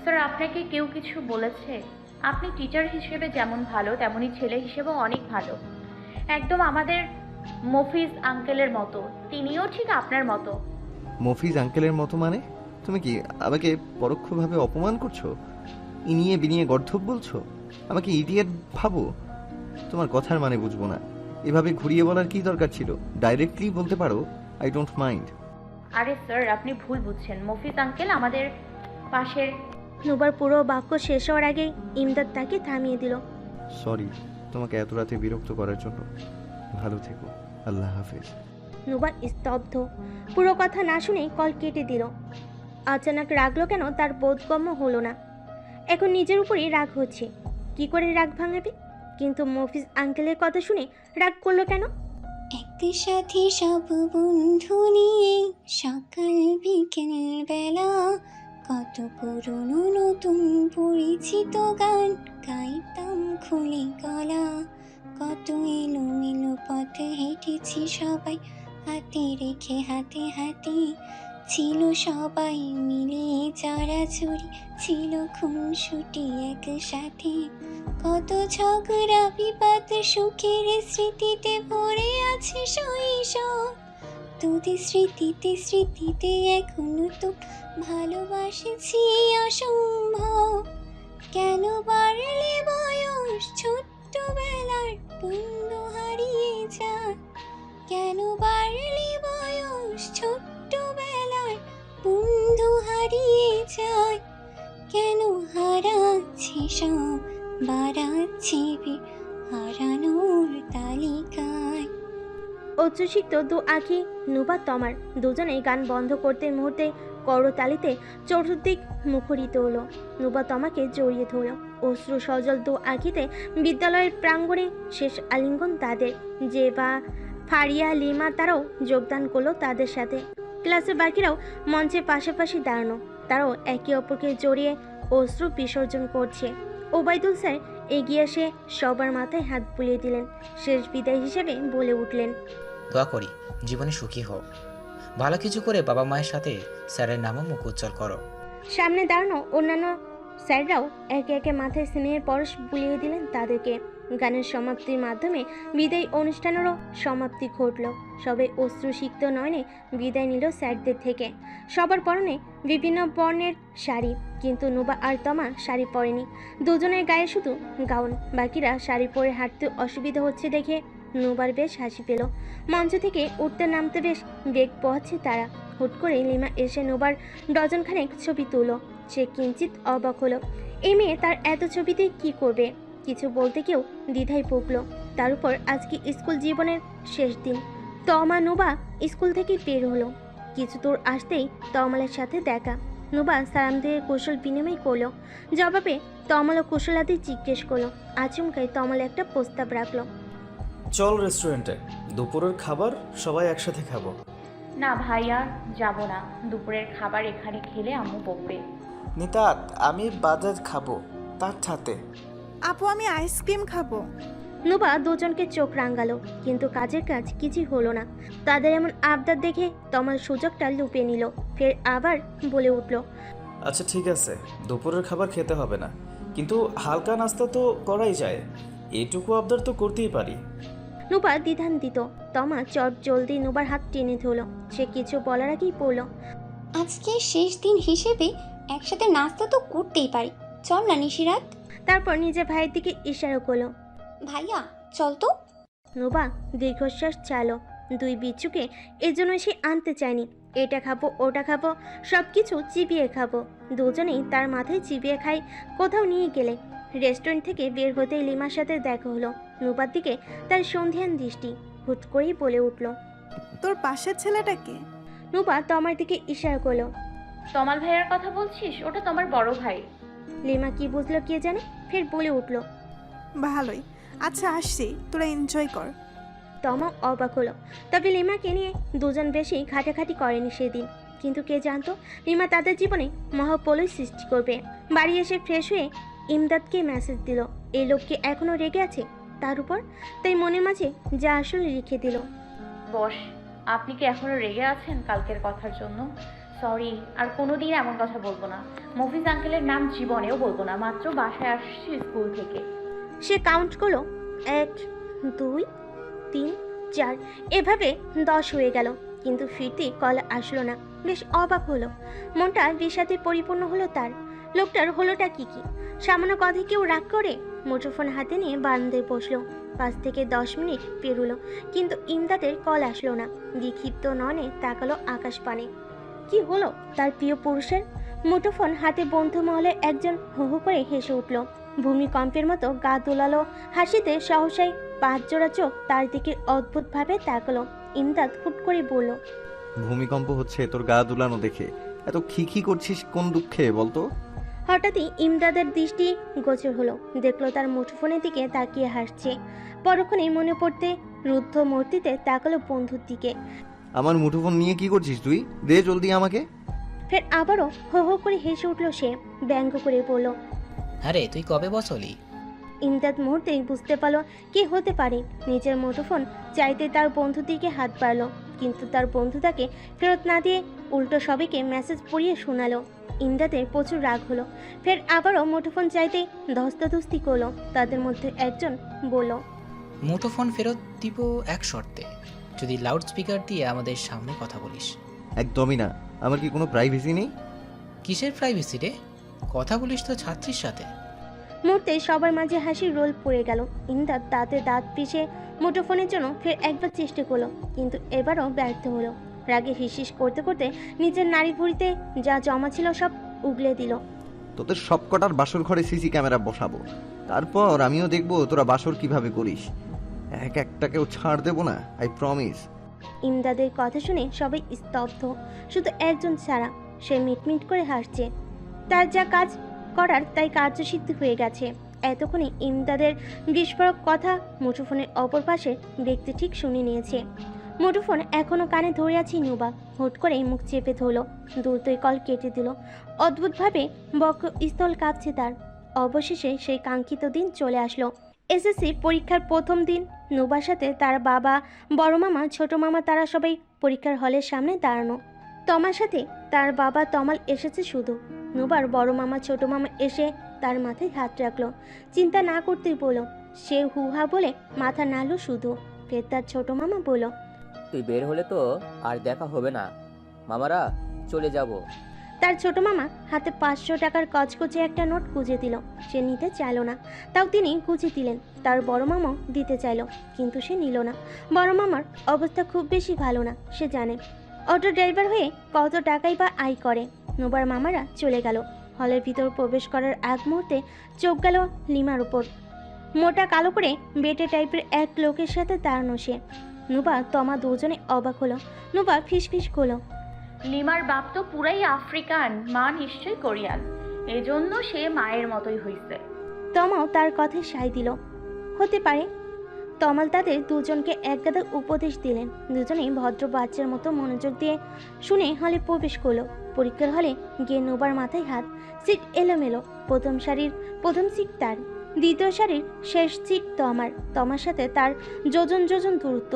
স্যার, আপনাকে কেউ কিছু বলেছে? আপনি টিচার হিসেবে যেমন ভালো, তেমনি ছেলে হিসেবেও অনেক ভালো। একদম আমাদের মফিজ আঙ্কেলের মতো। তিনিও ঠিক আপনার মতো। মফিজ আঙ্কেলের মতো মানে? তুমি কি আমাকে পরোক্ষভাবে অপমান করছো? ইনিয়ে বিনিয়ে গর্ধব বলছো? আমাকে ইডিয়েট ভাবো? তোমার কথার মানে বুঝবো না। এভাবে ঘুরিয়ে বলার কি দরকার ছিল? ডাইরেক্টলি বলতে পারো, আই ডোন্ট মাইন্ড। আরে স্যার, আপনি ভুল বুঝছেন। মফিজ আঙ্কেল আমাদের পাশের। নুবার পুরো বাক্য শেষ হওয়ার আগেই ইমদাদ তাকে থামিয়ে দিল। সরি তোমাকে এত রাতে বিরক্ত করার জন্য। ভালো থেকো, আল্লাহ হাফেজ। নুবার স্তব্ধ। পুরো কথা না শুনেই কল কেটে দিল। আচানক রাগলো কেন তার বোধগম্য হলো না। এখন নিজের উপরেই রাগ হচ্ছে। কি করে রাগ ভাঙাবে? কিন্তু মফিজ আঙ্কেলের কথা শুনে রাগ করলো কেন? একসাথে সব বন্ধু নিয়ে সকাল বিকেল বেলা কত পুরনো নতুন পরিচিত গান গাইতাম খুলে গলা। কত এলোমেলো পথ হেঁটেছি সবাই, হাতে রেখে হাতে হাতে ছিল সবাই মিলে যারা চুরি ছিল খুনসুটি একসাথে। কত ঝগড়া বিবাদ সুখের স্মৃতিতে ভরে আছে শৈশব। তোদের স্মৃতিতে স্মৃতিতে এখনো তো ভালোবাসেছি অসম্ভব। কেন বাড়লে বয়স ছোট্টবেলার বন্ধু হারিয়ে যায়? কেন বাড়লে বয়স ছোট্টবেলার বন্ধু হারিয়ে যায়? কেন হারাচ্ছি সব বাড়াচ্ছি হারানোর তালিকায়? উচ্চশিক্ত দু আঁখি নুবা তমার দুজনেই গান বন্ধ করতে মুহূর্তে করতালিতে চতুর্দিক মুখরিত হলো। নুবা তমাকে জড়িয়ে ধরল। অশ্রু সজল দু আঁখিতে বিদ্যালয়ের প্রাঙ্গণে শেষ আলিঙ্গন তাদের। যে বা ফারিয়া লিমা তারাও যোগদান করলো তাদের সাথে। ক্লাসের বাকিরাও মঞ্চে পাশাপাশি দাঁড়ানো, তারাও একে অপরকে জড়িয়ে অশ্রু বিসর্জন করছে। ওবায়দুল স্যার এগিয়ে এসে সবার মাথায় হাত বুলিয়ে দিলেন। শেষ বিদায় হিসেবে বলে উঠলেন, দোয়া করি জীবনে সুখী হোক, ভালো কিছু করে বাবা মায়ের সাথে স্যারের নামও মুখ উজ্জ্বল করো। সামনে দাঁড়ানো অন্যান্য স্যাররাও একে একে মাথায় স্নেহের পরশ বুলিয়ে দিলেন তাদেরকে। গানের সমাপ্তির মাধ্যমে বিদায় অনুষ্ঠানেরও সমাপ্তি ঘটল। সবাই অশ্রুসিক্ত নয়নে বিদায় নিল স্যারদের থেকে। সবার পরনে বিভিন্ন বর্ণের শাড়ি, কিন্তু নুবা আর তমা শাড়ি পরেনি। দুজনের গায়ে শুধু গাউন। বাকিরা শাড়ি পরে হাঁটতে অসুবিধা হচ্ছে দেখে নুবার বেশ হাসি পেল। মঞ্চ থেকে উঠতে নামতে বেশ বেগ পোহাচ্ছে তারা। হুট করে লিমা এসে নুবার ডজনখানেক ছবি তুলো। সে কিঞ্চিত অবাক হলো। এই মেয়ে তার এত ছবিতে কি করবে? কিছু বলতে কেউ দ্বিধায় পড়ল। তার উপর আজকে স্কুল জীবনের শেষ দিন। তমা নুবা স্কুল থেকে বের হলো। কিছু দূর আসতেই তমালের সাথে দেখা। নুবা সালাম দিয়ে কুশল বিনিময় করলো। জবাবে তমালও কুশলাদি জিজ্ঞেস করলো। আচমকাই তমাল একটা প্রস্তাব রাখলো। চল রেস্টুরেন্টে, দুপুরের খাবার সবাই একসাথে খাবো। না ভাইয়া, যাব না। দুপুরের খাবার এখানে খেলে আম্মু বকবে। নিতাত, আমি বাজার খাবো তার সাথে। আপু আমি আইসক্রিম খাবো। নুবা দুজনকে চোখ রাঙালো, কিন্তু কাজের কাজ কিছুই হলো না। তাদের এমন আবদার দেখে তমাল সুযোগটা লুপে নিল। ফের আবার বলে উঠল, আচ্ছা ঠিক আছে, দুপুরের খাবার খেতে হবে না, কিন্তু হালকা নাস্তা তো করাই যায়। এইটুকু আবদার তো করতেই পারি। নুবা দ্বিধান্বিত। তমা চট জলদি নুবার হাত টেনে ধরল। সে কিছু বলার আগেই পড়ল, আজকে শেষ দিন হিসেবে একসাথে নাস্তা তো করতেই পারি। চল না নিশিরাত। তারপর নিজের ভাইয়ের দিকে ইশারা করলো। ভাইয়া চল তো। নুবা দীর্ঘশ্বাস চালো। দুই বিচ্ছুকে এজন্য সে আনতে চায়নি। এটা খাবো ওটা খাবো, সব কিছু চিবিয়ে খাবো। দুজনেই তার মাথায় চিবিয়ে খায়। কোথাও নিয়ে গেলে রেস্টুরেন্ট থেকে বের হতেই লিমার সাথে দেখা হলো। নুবার দিকে তার সন্ধিয়ান দৃষ্টি। হুট করেই বলে উঠল, তোর পাশের ছেলেটাকে? নুবা তমার দিকে ইশারা করলো। তমাল ভাইয়ার কথা বলছিস? ওটা তোমার বড় ভাই। লিমা কি বুঝলো কে জানে, ফের বলে উঠল, ভালোই। আচ্ছা আসছি, তোরা এনজয় কর। তমা অবাক হলো। তবে লিমাকে নিয়ে দুজন বেশি ঘাটাঘাটি করেনি সেদিন। কিন্তু কে জানতো লিমা তাদের জীবনে মহাপ্রলয় সৃষ্টি করবে। বাড়ি এসে ফ্রেশ হয়ে ইমদাদকে মেসেজ দিল। এই লোককে এখনো রেগে আছে তার উপর, তাই মনের মাঝে যা আসলে লিখে দিল। বস, আপনি কি এখনো রেগে আছেন কালকের কথার জন্য? সরি, আর কোনোদিন এমন কথা বলবো না। মফিজ আঙ্কেলের নাম জীবনেও বলবো না। মাত্র বাসায় আসছি স্কুল থেকে। সে কাউন্ট করলো, 1 2 3 4, এভাবে 10 হয়ে গেল। কিন্তু ফিরতি কল আসলো না। বেশ অবাক হলো। মনটা বিষাদে পরিপূর্ণ হলো তার। লোকটার হলোটা কি? সামান্য কথায় কেউ রাগ করে? মুঠোফোন হাতে নিয়ে বারান্দায় বসলো। 5 থেকে 10 মিনিট পেরোলো, কিন্তু ইমদাদের কল আসলো না। বিক্ষিপ্ত নয়নে তাকালো আকাশ পানে। কি হলো তার প্রিয় পুরুষের? মুঠোফোন হাতে বন্ধু মহলে একজন হো হো করে হেসে উঠল। ভূমিকম্পের মতো গা দোলালো হাসিতে সহসাই 5 জোড়া চোখ তার দিকে অদ্ভুতভাবে তাকালো। ইমদাদ হুট করে বলল, ভূমিকম্প হচ্ছে তোর গা দুলানো দেখে? এত খিখি করছিস কোন দুঃখে বলতো? হঠাৎই ইমদাদের দৃষ্টি গোচর হলো। দেখলো তার মুঠোফোনের দিকে তাকিয়ে হাসছে। পরক্ষণেই মনে পড়তে রুদ্ধ মূর্তিতে তাকালো বন্ধুর দিকে। আমার মুঠোফোন নিয়ে কি করছিস তুই? দে জলদি আমাকে। ফের আবারও হো হো করে হেসে উঠল সে। ব্যঙ্গ করে বলল, আরে তুই কবে বসলি? ইমদাদ মুহূর্তেই বুঝতে পারলো কি হতে পারে। নিজের মুঠোফোন চাইতে তার বন্ধুর দিকে হাত বাড়ালো, কিন্তু তার বন্ধু তাকে ফেরত না দিয়ে উল্টো সবাইকে মেসেজ পড়িয়ে শোনালো। ইমদাদের প্রচুর রাগ হলো। ফের আবারও মুঠোফোন চাইতেই ধস্তাধস্তি করলো। তাদের মধ্যে একজন বলল, মুঠোফোন ফেরত দিব এক শর্তে, যদি লাউড স্পিকার দিয়ে আমাদের সামনে কথা বলিস। একদমই না। আমার কি কোনো প্রাইভেসি নেই? কিসের প্রাইভেসি রে? কথা বলিস তো ছাত্রীর সাথে। মুহূর্তে সবার মাঝে হাসির রোল পড়ে গেল। ইমদাদ দাঁতে দাঁত পিষে মুঠোফোনের জন্য ফের একবার চেষ্টা করলো, কিন্তু এবারও ব্যর্থ হলো। রাগে হিসিস করতে করতে নিজের নাড়ি ভুঁড়িতে যা জমা ছিল সব উগলে দিল। তোদের সব কটার বাসর ঘরে সিসি ক্যামেরা বসাবো, তারপর আমিও দেখবো তোরা বাসর কিভাবে করিস। এক একটাকেও ছাড় দেবো না, আই প্রমিস। ইমদাদের কথা শুনে সবাই স্তব্ধ, শুধু একজন ছাড়া। সে মিটমিট করে হাসছে। তার যা কাজ করার তাই কার্যসিদ্ধি হয়ে গেছে। এতক্ষণে ইমদাদের বিস্ফোরক কথা মুঠোফোনের অপর পাশে ব্যক্তি ঠিক শুনে নিয়েছে। মুঠোফোন এখনো কানে ধরে আছে নুবা। হুট করে মুখ চেপে ধরলো, দ্রুতই কল কেটে দিল। অদ্ভুতভাবে বক্ষস্থল কাঁপছে তার। অবশেষে সেই কাঙ্ক্ষিত দিন চলে আসলো। এসএসসি পরীক্ষার প্রথম দিন। নুবার সাথে তার বাবা, বড় মামা, ছোট মামা তারা সবাই পরীক্ষার হলের সামনে দাঁড়ানো। তমার সাথে তার বাবা তমাল এসেছে শুধু। নুবার বড় মামা, ছোট মামা এসে তার মাথায় হাত রাখলো। চিন্তা না করতেই বলো। সে হুহা বলে মাথা নাড়ল শুধু। ফের তার ছোট মামা বলল, তুই বের হলে তো আর দেখা হবে না, মামারা চলে যাব। তার ছোট মামা হাতে 500 টাকার কচকচে একটা নোট গুঁজে দিল। সে নিতে চাইল না, তাও তিনি গুঁজে দিলেন। তার বড় মামাও দিতে চাইল, কিন্তু সে নিল না। বড় মামার অবস্থা খুব বেশি ভালো না, সে জানে। অটো ড্রাইভার হয়ে কত টাকাই বা আয় করে। নুবার মামারা চলে গেল। হলের ভিতর প্রবেশ করার আগ মুহূর্তে চোখ গেল লিমার উপর। মোটা কালো করে বেটে টাইপের এক লোকের সাথে দাঁড়ানো সে। নুবা তমা দুজনে অবাক হলো। নুবা ফিসফিস করলো, লিমার বাপ তো পুরাই আফ্রিকান, মা নিশ্চয়ই কোরিয়ান, এজন্য সে মায়ের মতোই হইছে। তমাও তার কথায় সায় দিল, হতে পারে। তমাল তাদের দুজনকে একগাদা উপদেশ দিলেন। দুজনেই ভদ্র বাচ্চার মতো মনোযোগ দিয়ে শুনে হলে প্রবেশ করলো। পরীক্ষার হলে গিয়ে নুবার মাথায় হাত। সিট এলোমেলো। প্রথম সারির প্রথম সিট তার, দ্বিতীয় সারির শেষ সিট তমার সাথে তার যোজন যোজন দূরত্ব।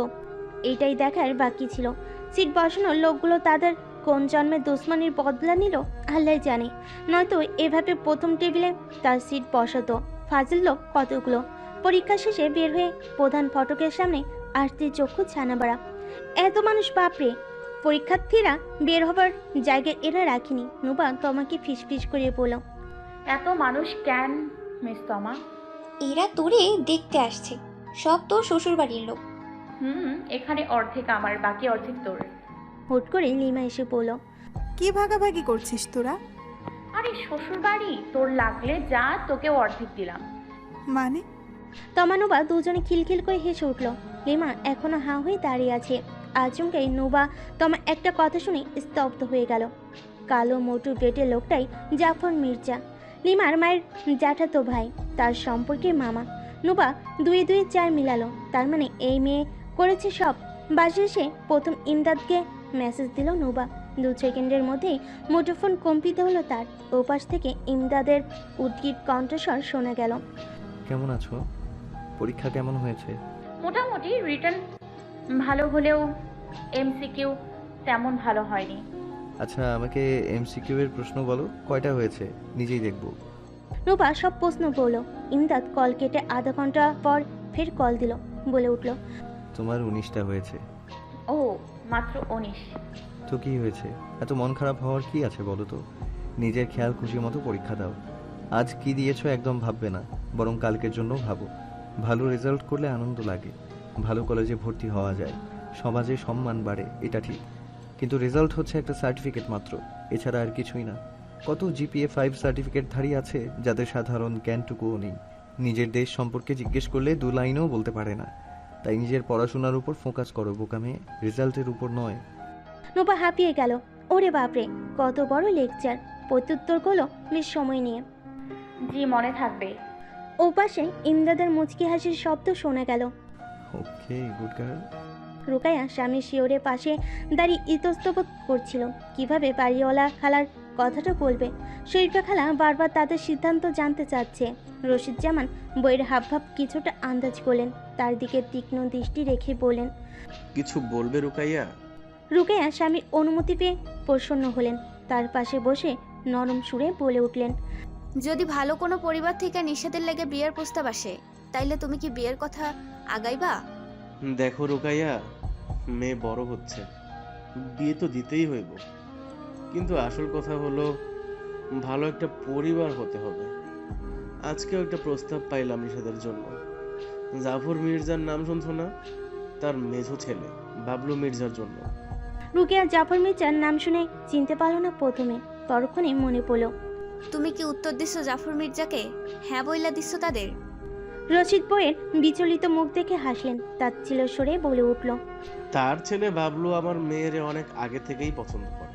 এইটাই দেখার বাকি ছিল। সিট বসানোর লোকগুলো তাদের কোন জন্মের দুশ্মনির বদলা নিল আল্লাহ জানে। নয়তো এভাবে প্রথম টেবিলে তার সিট বসাতো ফাজিল লোক কতগুলো। পরীক্ষা শেষে বের হয়ে প্রধান ফটকের সামনে আসতে চক্ষু ছানা বাড়া। এত মানুষ, বাপরে! পরীক্ষার্থীরা বের হবার জায়গায় এরা রাখিনি। নুবা তোমাকে ফিসফিস করে বলল, এত মানুষ কেন মিস তমা? এরা তোরে দেখতে আসছে, সব তোর শ্বশুর বাড়ির লোক। এখানে অর্ধেক আমার, বাকি অর্ধেক তোর। হুট করে লিমা এসে বলল, কি ভাগাভাগি করছিস তোরা? আরে শ্বশুর বাড়ি, তোর লাগলে যা, তোকেও অর্ধেক দিলাম। মানে? তমা নুবা দুজনে খিলখিল করে হেসে উঠল। লিমা এখনো হাঁ হয়ে দাঁড়িয়ে আছে। আচমকাই নুবা তমা একটা কথা শুনে স্তব্ধ হয়ে গেল। কালো মোটু বেটে লোকটাই জাফর মির্জা, লিমার মায়ের জ্যাঠাতো ভাই, তার সম্পর্কে মামা। নুবা দুয়ে দুয়ে 4 মিলালো। তার মানে এই মেয়ে করেছে সব। বাসে এসে প্রথম ইমদাদকে মেসেজ দিল নুবা। 2 সেকেন্ডের মধ্যেই মুঠোফোন কম্পিত হলো তার। ওপাশ থেকে ইমদাদের উদ্গীত কণ্ঠস্বর শোনা গেল, কেমন আছো? পরীক্ষা কেমন হয়েছে? মোটামুটি, রিটার্ন ভালো হলেও এমসিকিউ তেমন ভালো হয়নি। আচ্ছা, আমাকে এমসিকিউ এর প্রশ্ন বলো, কয়টা হয়েছে? নিজেই দেখব। নুবা সব প্রশ্ন বলল। ইমদাদ কল কেটে আধা ঘন্টা পর ফের কল দিল। বলে উঠল, তোমার 19টা হয়েছে। ও, মাত্র 19? তো কি হয়েছে? এত মন খারাপ হওয়ার কি আছে বলো তো? নিজের খেয়াল খুশি মতো পরীক্ষা দাও। আজ কি দিয়েছো একদম ভাববে না, বরং কালকের জন্য ভাবো। ভালো রেজাল্ট করলে আনন্দ লাগে, ভালো কলেজে ভর্তি হওয়া যায়, সমাজে সম্মান বাড়ে, এটা ঠিক। কিন্তু রেজাল্ট হচ্ছে একটা সার্টিফিকেট মাত্র, এছাড়া আর কিছুই না। কত GPA 5 সার্টিফিকেটধারী আছে যাদের সাধারণ জ্ঞানটুকুও নেই। নিজের দেশ সম্পর্কে জিজ্ঞেস করলে 2 লাইনও বলতে পারে না। তাই নিজের পড়াশোনার উপর ফোকাস করো বোকা মেয়ে, রেজাল্টের উপর নয়। নুবা হাঁপিয়ে গেল। ওরে বাপরে, কত বড় লেকচার! প্রত্যুত্তর করলো বেশ সময় নিয়ে, জি মনে থাকবে। ওপাশে ইমদাদের মুচকি হাসির শব্দ শোনা গেল। ওকে, গুড গার্ল। রুকাইয়া স্বামী শিওরের পাশে দাঁড়িয়ে ইতস্তত করছিল কিভাবে বাড়িওয়ালা খালার কথাটা বলবে। শরীফা খালা বারবার তাদের সিদ্ধান্ত জানতে চাচ্ছে। রশিদ জামান বইয়ের হাবভাব কিছুটা আন্দাজ করলেন, তার দিকে তীক্ষ্ণ দৃষ্টি রেখে বলেন, কিছু বলবে রুকাইয়া? রুকাইয়া স্বামীর অনুমতি পেয়ে প্রসন্ন হলেন। তার পাশে বসে নরম সুরে বলে উঠলেন, যদি ভালো কোনো পরিবার থেকে নিষেধের লেগে বিয়ের প্রস্তাব আসে, তাইলে তুমি কি বিয়ের কথা আগাইবা? দেখো রুকাইয়া, মেয়ে বড় হচ্ছে, বিয়ে তো দিতেই হইব, কিন্তু আসল কথা হলো ভালো একটা পরিবার হতে হবে। আজকেও একটা প্রস্তাব পাইলাম নিষাদের জন্য। জাফর মির্জার নাম শুনছো না? তার মেঝো ছেলে বাবলু মির্জার জন্য। রুকেয়া জাফর মির্জার নাম শুনে চিনতে পারল না প্রথমে, পরক্ষণে মনে পড়ল। তুমি কি উত্তর দিছো জাফর মির্জাকে? হ্যাঁ বইলা দিছো তাদের? রশিদ বইয়ের বিচলিত মুখ দেখে হাসলেন, তাচ্ছিল্য সরে বলে উঠল। তার ছেলে বাবলু আমার মেয়ের অনেক আগে থেকেই পছন্দ করে।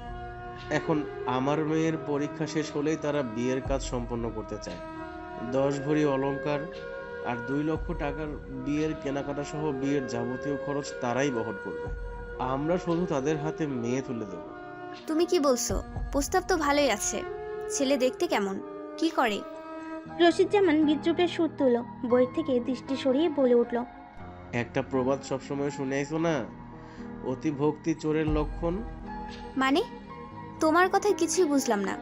এখন আমার মেয়ের পরীক্ষা শেষ হলেই তারা বিয়ের কাজ সম্পন্ন করতে চায়। 10 ভরি অলংকার আর 2 লক্ষ টাকার বিয়ের কেনাকাটা সহ বিয়ের যাবতীয় খরচ তারাই বহন করবে। আমরা শুধু তাদের হাতে মেয়ে তুলে দেব। তুমি কি বলছো? প্রস্তাব তো ভালোই আছে। ছেলে দেখতে কেমন? কি করে? রশিদ জামান বিদ্রুপের সুর তুলল, বই থেকে দৃষ্টি সরিয়ে বলে উঠল। একটা প্রবাদ সবসময় শুনে আইছো না, অতি ভক্তি চোরের লক্ষণ। মানে তোমার কথায় কিছুই বুঝলাম না।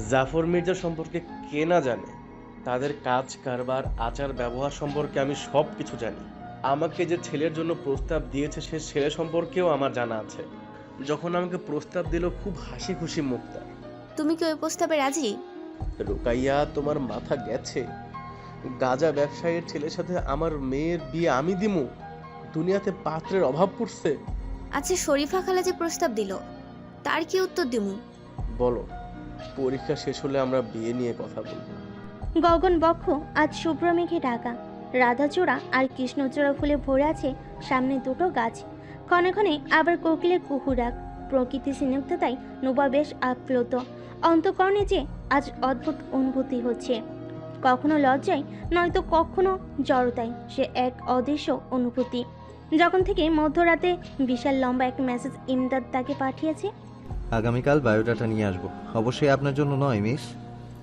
জাফর মির্জা সম্পর্কে কে না জানে? তাদের কাজ কারবার আচার ব্যবহার সম্পর্কে আমি সব কিছু জানি। আমাকে যে ছেলের জন্য প্রস্তাব দিয়েছে সে ছেলে সম্পর্কেও আমার জানা আছে। যখন আমাকে প্রস্তাব দিল খুব হাসি খুশি মুখ তার। তুমি কি ওই প্রস্তাবে রাজি? রুকাইয়া, তোমার মাথা গেছে? গাঁজা ব্যবসায়ীর ছেলের সাথে আমার মেয়ের বিয়ে আমি দিমু? দুনিয়াতে পাত্রের অভাব পড়ছে। আচ্ছা, শরীফা খালা যে প্রস্তাব দিল তার কি উত্তর দিমু? বলো, পরীক্ষা শেষ হলে আমরা বিয়ে নিয়ে কথা বলবো। গগন বক্ষ আজ শুভ্র মেঘে ঢাকা, রাধাচূড়া আর কৃষ্ণচূড়া ফুলে ভরে আছে সামনে দুটো গাছ। ক্ষণে ক্ষণে আবার কোকিলের কুহু ডাক। প্রকৃতি স্নিগ্ধতায় নুবা বেশ আপ্লুত। অন্তঃকরণে যে আজ অদ্ভুত অনুভূতি হচ্ছে, কখনো লজ্জায় নয়তো কখনো জড়তায়। সে এক অদৃশ্য অনুভূতি। যখন থেকে মধ্যরাতে বিশাল লম্বা এক মেসেজ ইমদাদ তাকে পাঠিয়েছে। আগামীকাল বায়োডাটা নিয়ে আসবো। অবশ্যই আপনার জন্য নয় মিস,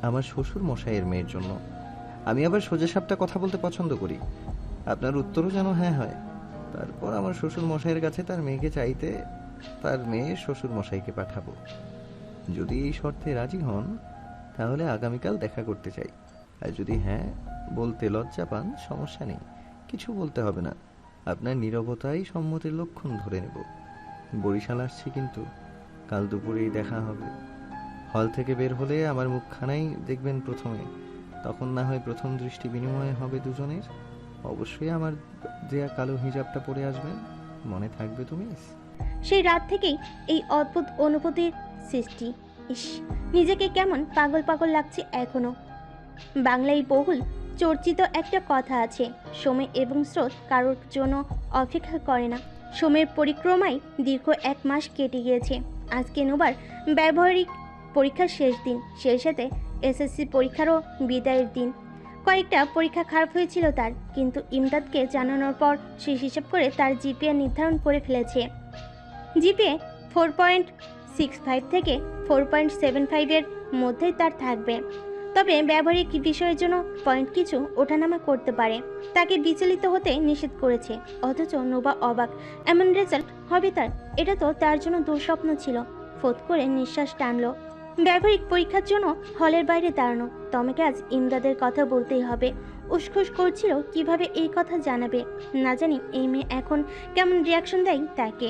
আমার শ্বশুর মশাইয়ের মেয়ের জন্য। আমি আবার সোজাসাপটা কথা বলতে পছন্দ করি। আপনার উত্তরও যেন হ্যাঁ হয়। তারপর আমার শ্বশুর মশাইয়ের কাছে তার মেয়েকে চাইতে তার মেয়ে শ্বশুর মশাইকে পাঠাবো। যদি এই শর্তে রাজি হন তাহলে আগামীকাল দেখা করতে চাই। আর যদি হ্যাঁ বলতে লজ্জা পান, সমস্যা নেই, কিছু বলতে হবে না। আপনার নীরবতাই সম্মতির লক্ষণ ধরে নেব। বরিশাল আসছি, কিন্তু কাল দুপুরেই দেখা হবে। হল থেকে বের হলে আমার মুখখানাই দেখবেন প্রথমে, তখন না হয় প্রথম দৃষ্টি বিনিময় হবে দুজনের। অবশ্যই আমার দেয়া কালো হিজাবটা পরে আসবেন, মনে থাকবে তুমি? সেই রাত থেকেই এই অদ্ভুত অনুভূতির সৃষ্টি। ইস, নিজেকে কেমন পাগল পাগল লাগছে এখনো। বাংলায় বহুল চর্চিত একটা কথা আছে, সময় এবং স্রোত কারোর জন্য অপেক্ষা করে না। সময়ের পরিক্রমায় দীর্ঘ 1 মাস কেটে গিয়েছে। আজকে নুবার ব্যবহারিক পরীক্ষার শেষ দিন, সেই সাথে এসএসসি পরীক্ষারও বিদায়ের দিন। কয়েকটা পরীক্ষা খারাপ হয়েছিল তার, কিন্তু ইমদাদকে জানানোর পর সে হিসাব করে তার জিপিএ নির্ধারণ করে ফেলেছে। জিপিএ 4.65 থেকে 4.75 এর মধ্যেই তার থাকবে। তবে ব্যবহারিক বিষয়ের জন্য পয়েন্ট কিছু ওঠানামা করতে পারে, তাকে বিচলিত হতে নিষেধ করেছে। অথচ নোবা অবাক, এমন রেজাল্ট হবে তার, এটা তো তার জন্য দুঃস্বপ্ন ছিল। ফোত করে নিঃশ্বাস টানলো। ব্যবহারিক পরীক্ষার জন্য হলের বাইরে দাঁড়ানো। তমাকে আজ ইমদাদের কথা বলতেই হবে। উসখুস করছিল কিভাবে এই কথা জানাবে। না জানি এই মেয়ে এখন কেমন রিয়াকশন দেয় তাকে।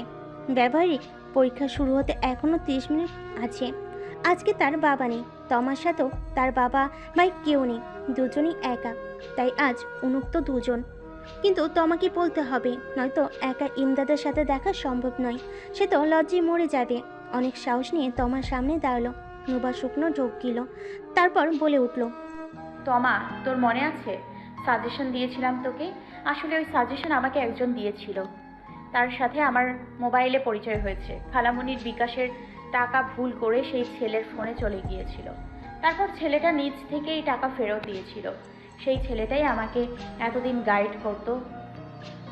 ব্যবহারিক পরীক্ষা শুরু হতে এখনো 30 মিনিট আছে। আজকে তার বাবা নেই, তমার সাথেও তার বাবা ভাই কেউ নেই, দুজনই একা। তাই আজ উন্মুক্ত দুজন। কিন্তু তমাকে বলতে হবে, নয়তো একা ইমদাদের সাথে দেখা সম্ভব নয়। সে তো লজ্জায় মরে যাবে। অনেক সাহস নিয়ে তমার সামনে দাঁড়ালো। নুবা শুকনো যোগ গেল, তারপর বলে উঠল। তমা, তোর মনে আছে সাজেশন দিয়েছিলাম তোকে? আসলে ওই সাজেশন আমাকে একজন দিয়েছিল, তার সাথে আমার মোবাইলে পরিচয় হয়েছে। খালামুনির বিকাশের টাকা ভুল করে সেই ছেলের ফোনে চলে গিয়েছিল। তারপর ছেলেটা নিজ থেকেই টাকা ফেরত দিয়েছিল। সেই ছেলেটাই আমাকে এতদিন গাইড করতো,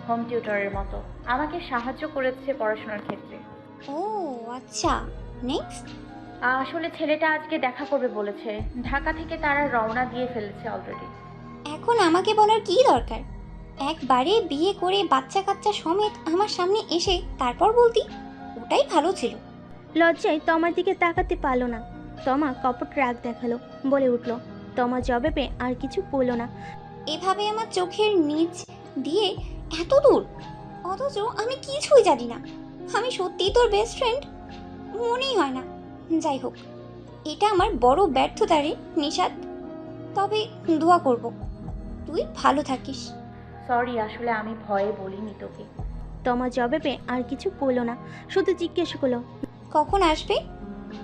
হোম টিউটরের মতো আমাকে সাহায্য করেছে পড়াশোনার ক্ষেত্রে। ও আচ্ছা, নেক্সট? আসলে ছেলেটা আজকে দেখা করবে বলেছে। ঢাকা থেকে তারা রওনা দিয়ে ফেলেছে অলরেডি। এখন আমাকে বলার কি দরকার? একবারে বিয়ে করে বাচ্চা কাচ্চা সমেত আমার সামনে এসে তারপর বলতি, ওটাই ভালো ছিল। লজ্জায় তমার দিকে তাকাতে পারল না। তমা কপট রাগ দেখালো, বলে উঠল। তমা জবাবে আর কিছু বলল না। এভাবে আমার চোখের নিচ দিয়ে এত দূর অথচ আমি কিছুই জানি না। আমি সত্যিই তোর বেস্ট ফ্রেন্ড মনেই হয় না। যাই হোক, এটা আমার বড় ব্যর্থতা রে নিশাত। তবে দোয়া করব তুই ভালো থাকিস। সরি, আসলে আমি ভয়ে বলিনি তোকে। তমা জবাবে আর কিছু বলল না, শুধু জিজ্ঞেস করলো কখন আসবে?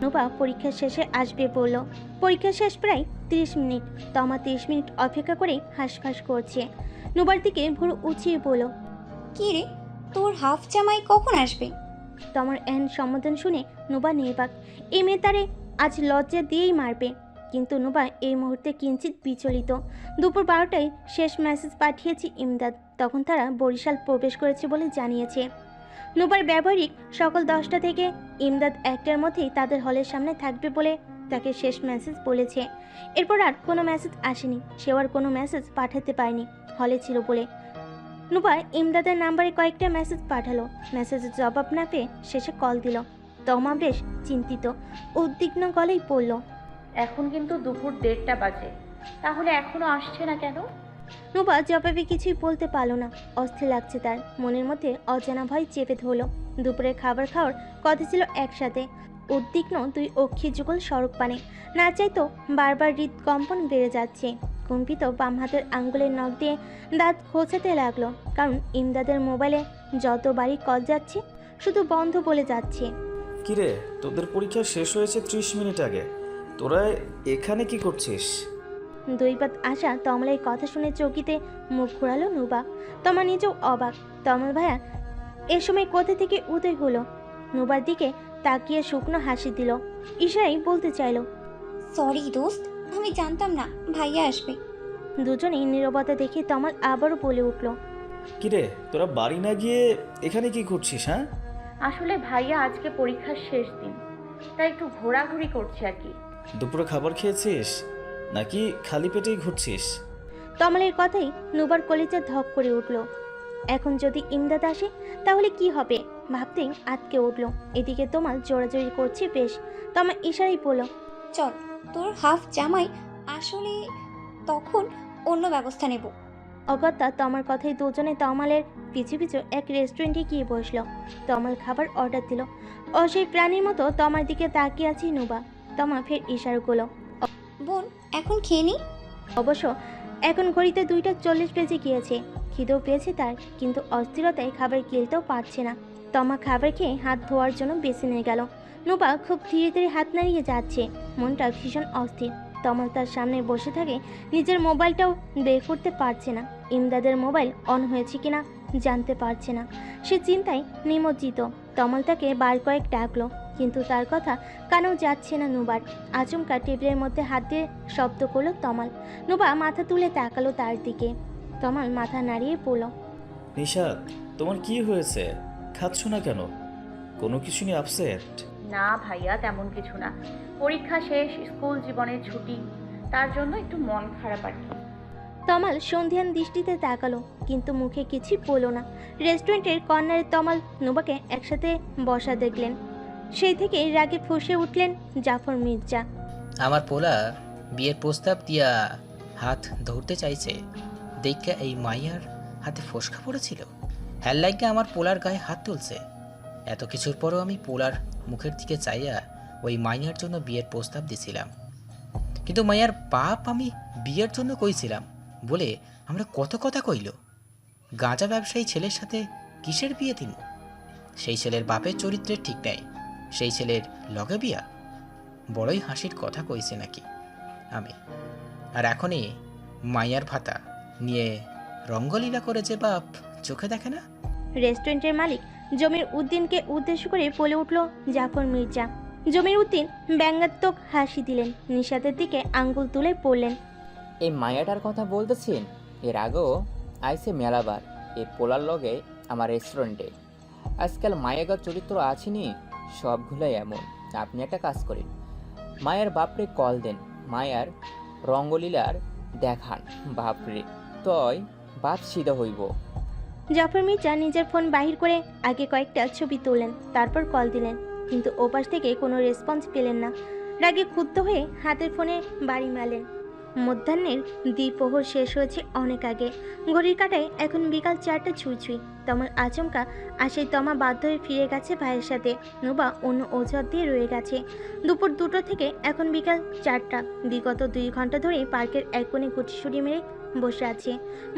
নুপা পরীক্ষা শেষে আসবে বলল। পরীক্ষা শেষ প্রায় 30 মিনিট। তমা 30 মিনিট অপেক্ষা করে হাঁসফাঁস করছে। নুবার দিকে ভুরু উঁচিয়ে বলল, কি রে, তোর হাফ জামাই কখন আসবে? তোমার এহেন সম্বোধন শুনে নুবা নির্বাক। এই মেয়ে তারে আজ লজ্জা দিয়েই মারবে। কিন্তু নুবা এই মুহূর্তে কিঞ্চিত বিচলিত। দুপুর 12টায় শেষ মেসেজ পাঠিয়েছে ইমদাদ। তখন তারা বরিশাল প্রবেশ করেছে বলে জানিয়েছে। নুবার ব্যবহারিক সকাল 10টা থেকে ইমদাদ 1টার মধ্যেই তাদের হলের সামনে থাকবে বলে তাকে শেষ মেসেজ বলেছে। এরপর আর কোনো মেসেজ আসেনি। সেও আর কোনো মেসেজ পাঠাতে পারেনি, হলে ছিল বলে। নুবা ইমদাদের নাম্বারে কয়েকটা মেসেজ পাঠালো। মেসেজের জবাব না পেয়ে শেষে কল দিল। তমা বেশ চিন্তিত, উদ্বিগ্ন গলেই পড়ল, এখন কিন্তু দুপুর 1:30 বাজে, তাহলে এখনো আসছে না কেন? নুবা জবাবে কিছুই বলতে পারল না। অস্থির লাগছে তার, মনের মধ্যে অজানা ভয় চেপে ধরল। দুপুরে খাবার খাওয়ার কথা ছিল একসাথে। উদ্বিগ্ন দুই অক্ষি যুগল সড়ক পানে। না চাইতো বারবার হৃদকম্পন বেড়ে যাচ্ছে। কম্পিত বাম হাতের আঙ্গুলের নখ দিয়ে দাঁত খোঁচাতে লাগলো, কারণ ইমদাদের মোবাইলে যতবারই কল যাচ্ছে শুধু বন্ধ বলে যাচ্ছে। কিরে, তোদের পরীক্ষা শেষ হয়েছে 30 মিনিট আগে, তোরা এখানে কি করছিস? দৈবাত আসা তমলের কথা শুনে চকিতে মুখ ঘোরালো নুবা। তমা নিজেও অবাক, তমল ভাইয়া এ সময় কোথা থেকে উদয় হলো। নুবার দিকে তাকিয়ে শুকনো হাসি দিল, ইশারাই বলতে চাইল, সরি দোস্ত, আমি জানতাম না ভাইয়া আসবে। দুজনেই নীরবতা দেখে তমাল আবারও বলে উঠল, কিরে, তোরা বাড়ি না গিয়ে এখানে কি করছিস? হ্যাঁ, আসলে ভাইয়া আজকে পরীক্ষার শেষ দিন, তাই একটু ঘোরাঘুরি করছি আর কি। দুপুরে খাবার খেয়েছিস নাকি খালি পেটেই ঘুরছিস? তমালের কথাই নুবার কলিজা ধক করে উঠল। এখন যদি ইমদাদ আসে তাহলে কি হবে ভাবতেই আটকে উঠল। এদিকে তমাল জোরাজোরি করছে বেশ। তমা ইশারাই বলল, চল, তোর হাফ জামাই আসলে তখন অন্য ব্যবস্থা নেব। অগত্যা তমার কথাই দুজনে তমালের পিছু পিছু এক রেস্টুরেন্টে গিয়ে বসলো। তমাল খাবার অর্ডার দিল। ও সেই প্রাণীর মতো তমার দিকে তাকিয়ে আছে নুবা। তমা ফের ইশারা করলো। বোন, এখন খেয়ে নি। অবশ্য এখন ঘড়িতে 2:40 বেজে গিয়েছে। খিদেও পেয়েছে তার, কিন্তু অস্থিরতায় খাবার গিলতেও পারছে না। তমা খাবার খেয়ে হাত ধোয়ার জন্য বেছে নিয়ে গেল। নুবা খুব ধীরে ধীরে হাত নাড়িয়ে যাচ্ছে, মনটা ভীষণ অস্থির। তমাল তার সামনে বসে থাকে, নিজের মোবাইলটাও বের করতে পারছে না। ইমদাদের মোবাইল অন হয়েছে কিনা জানতে পারছে না। সে চিন্তায় নিমজ্জিত। তমাল তাকে বার কয়েক ডাকলো, কিন্তু তার কথা কানেও যাচ্ছে না নুবার। আচমকা টেবিলের মধ্যে হাত দিয়ে শব্দ করলো তমাল। নুবা মাথা তুলে তাকালো তার দিকে। তমাল মাথা নাড়িয়ে বলল, নিশাত, তোমার কি হয়েছে? খাচ্ছ না কেন? কোনো কিছু নিয়ে আপসেট? না ভাইয়া, তেমন কিছু না। পরীক্ষা শেষ, স্কুল জীবনের ছুটি, তার জন্য একটু মন খারাপ আর কি। তমাল সন্ধিয়ান দৃষ্টিতে তাকালো, কিন্তু মুখে কিছুই বলল না। রেস্টুরেন্টের কর্নারে তমাল নুবাকে একসাথে বসা দেখলেন। সেই থেকে রাগে ফুঁসে উঠলেন জাফর মির্জা। আমার পোলা বিয়ের প্রস্তাব দিয়া হাত ধরতে চাইছে, দেখা এই মাইয়ার হাতে ফসকা পড়েছিল। হ্যার লাগে আমার পোলার গায়ে হাত তুলছে। এত কিছুর পরও আমি পোলার মুখের দিকে চাইয়া ওই মাইয়ার জন্য বিয়ের প্রস্তাব দিছিলাম। কিন্তু মাইয়ার বাপ আমি বিয়ের জন্য কইছিলাম বলে আমরা কত কথা কইল। গাঁজা ব্যবসায়ী ছেলের সাথে কিসের বিয়ে দিন? সেই ছেলের বাপের চরিত্রের ঠিক নাই, সেই ছেলের লগে বিয়া? বড়ই হাসির কথা কইছে নাকি আমি। আর এখনই মাইয়ার ভাতা নিয়ে রঙ্গলীলা করে যে বাপ চোখে দেখে না। রেস্টুরেন্টের মালিক জমির উদ্দিনকে উদ্দেশ্য করে বলে উঠল জাফর মির্জা। জমির উদ্দিন ব্যঙ্গাত্মক হাসি দিলেন, নিশাতের দিকে আঙ্গুল তুলে পড়লেন, এই মায়াটার কথা বলতেছেন? এর আগেও আইসে মেলাবার এই পোলার লগে আমার রেস্টুরেন্টে। আজকাল মায়াগার চরিত্র আছেনি, সবগুলাই এমন। আপনি একটা কাজ করেন, মায়ের বাপরে কল দেন, মায়ার রঙ্গলীলার দেখান বাপরে, তয় বাপ সিধা হইব। জাফর মির্জা নিজের ফোন বাহির করে আগে কয়েকটা ছবি তুললেন, তারপর কল দিলেন, কিন্তু ওপাশ থেকে কোনো রেসপন্স পেলেন না। রাগে ক্ষুব্ধ হয়ে হাতের ফোনে বাড়ি মারলেন। মধ্যাহ্নের দ্বিপ্রহর শেষ হয়েছে অনেক আগে। ঘড়ির কাঁটায় এখন বিকাল 4টা ছুঁই। তমার আচমকা আসে তমা বাধ্য হয়ে ফিরে গেছে ভাইয়ের সাথে। নুবা অন্য অজুহাত দিয়ে রয়ে গেছে। দুপুর 2টো থেকে এখন বিকাল 4টা। বিগত 2 ঘন্টা ধরে পার্কের এক কোণে গুটিসুটি মেরে বসে আছে।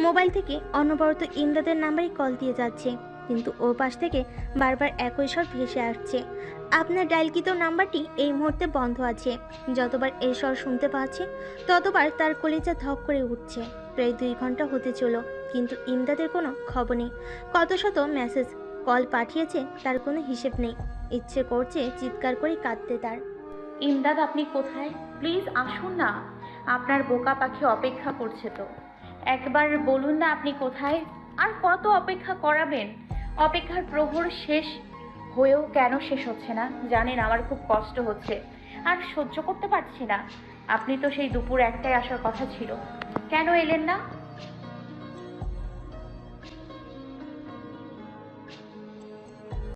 মোবাইল থেকে অনবরত ইমদাদের নাম্বারে কল দিয়ে যাচ্ছে, কিন্তু ও পাশ থেকে বারবার একই স্বর ভেসে আসছে। আপনার ডায়ালকৃত নাম্বারটি এই মুহূর্তে বন্ধ আছে। যতবার এই স্বর শুনতে পাচ্ছে ততবার তার কলিজা ধক করে উঠছে। প্রায় 2 ঘন্টা হতে চলো, কিন্তু ইমদাদের কোনো খবর নেই। কত শত মেসেজ কল পাঠিয়েছে তার কোনো হিসেব নেই। ইচ্ছে করছে চিৎকার করে কাঁদতে তার। ইমদাদ, আপনি কোথায়? প্লিজ আসুন না, আপনার বোকা পাখি অপেক্ষা করছে তো। একবার বলুন না আপনি কোথায়। আর কত অপেক্ষা করাবেন? অপেক্ষার প্রহর শেষ হয়েও কেন শেষ হচ্ছে না জানেন? আমার খুব কষ্ট হচ্ছে, আর সহ্য করতে পারছি না। আপনি তো সেই দুপুর 1টায় আসার কথা ছিল, কেন এলেন না?